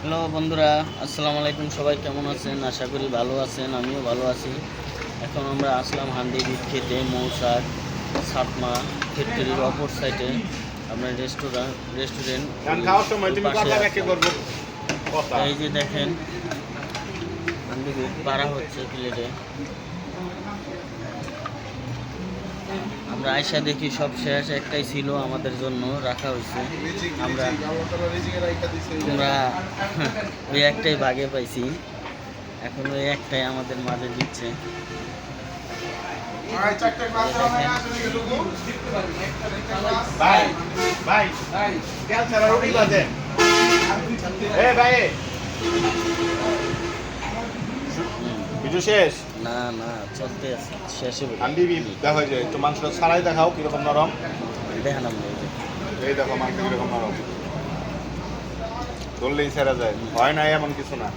Hello বন্ধুরা, আসসালামু আলাইকুম। সবাই কেমন আছেন? আশা করি ভালো আছেন, আমিও ভালো আছি। এখন আমরা আসলাম হান্ডি বিট খেতে, মৌসার সাতমা ফ্যাক্টরির অপর সাইডে আপনার রেস্টুরেন্ট এই যে দেখেন হান্ডি বিট পাড়া হচ্ছে প্লেটে। আমরা আয়সা দেখি সব শেষ, একটাই ছিল আমাদের জন্য রাখা হয়েছে। আমরা ওই একটাই ভাগে পাইছি, এখন ওই একটাই আমাদের মাঝে দিচ্ছে। শেষ না না, চলতে আছে, শেষে হান্ডি বিফ দেখা যায় একটু মাংস ছাড়াই দেখাও কিরকম নরম। দেখেন আমরা এই দেখো মাংস কিরকম নরম, ধরলেই ছেড়া যায়, হয় না এমন কিছু না।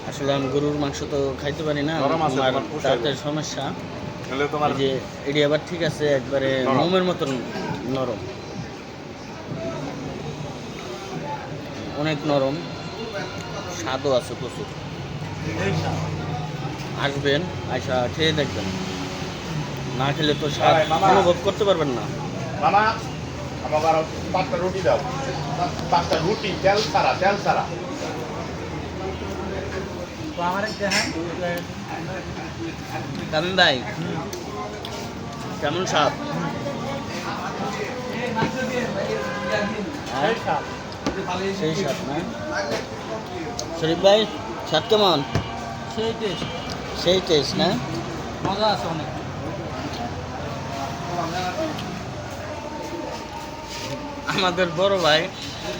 আসলে আমি গরুর মাংস তো খাইতে পারি না, নরম আছে, আমার তোমার পোষায় দাঁতের সমস্যা। তাহলে তোমার যে এটি আবার ঠিক আছে, একবারে নরম। মোমের মতন নরম, অনেক নরম, স্বাদও আছে প্রচুর। আসবেন, আয়সা খেয়ে দেখবেন, না খেলে তো স্বাদ অনুভব করতে পারবেন না। মামা আমাকে আরো 5টা রুটি দাও, 5টা রুটি তেল ছাড়া, তেল ছাড়া। কামিন ভাই, কেমন স্বাদ? সেই স্বাদ না শরীফ ভাই? স্বাদ কেমন? সেই টেস্ট না? মজা আছে অনেক। আমাদের বড় ভাই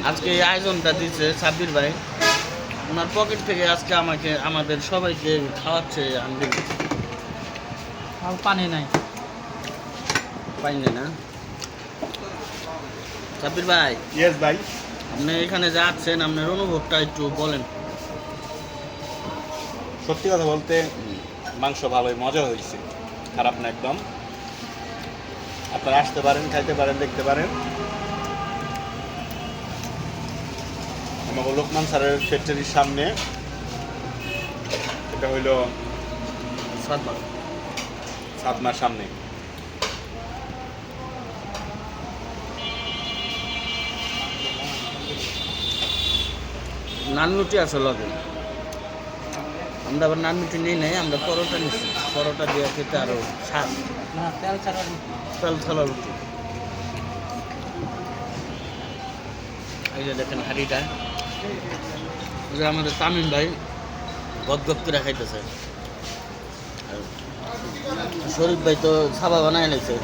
আজকে এই আয়োজনটা দিচ্ছে, সাব্বির ভাই, ওনার পকেট থেকে আজকে আমাদের সবাইকে খাওয়াচ্ছে। আমি পানি নাই, পাইনি না। সাব্বির ভাই, ইয়েস ভাই। আপনি এখানে যাচ্ছেন, আপনার অনুভবটা একটু বলেন। সত্যি কথা বলতে মাংস ভালোই, মজা হয়েছে, খারাপ না একদম। আপনারা আসতে পারেন, খাইতে পারেন, দেখতে পারেন। আমাকে লোকমান স্যারের ফ্যাক্টরির সামনে, এটা হইল সাতমার সামনে। নান রুটি আছে লগে, আমরা আবার নান রুটি নিই নাই, আমরা পরোটা নিচ্ছি। পরোটা দিয়ে খেতে আরো স্বাদ। না তেল ছাড়া তেল ছাড়া রুটি। এই যে দেখেন হাঁড়িটা, এই যে আমাদের তামিম ভাই গদগদ করে খাইতেছে। শরীফ ভাই তো ছাবা বানায় নিয়েছে,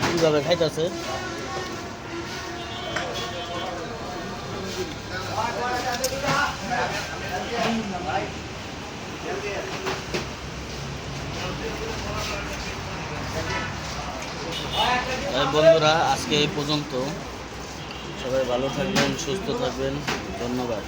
কীভাবে খাইতেছে। বন্ধুরা, আজকে এই পর্যন্ত। সবাই ভালো থাকবেন, সুস্থ থাকবেন, ধন্যবাদ।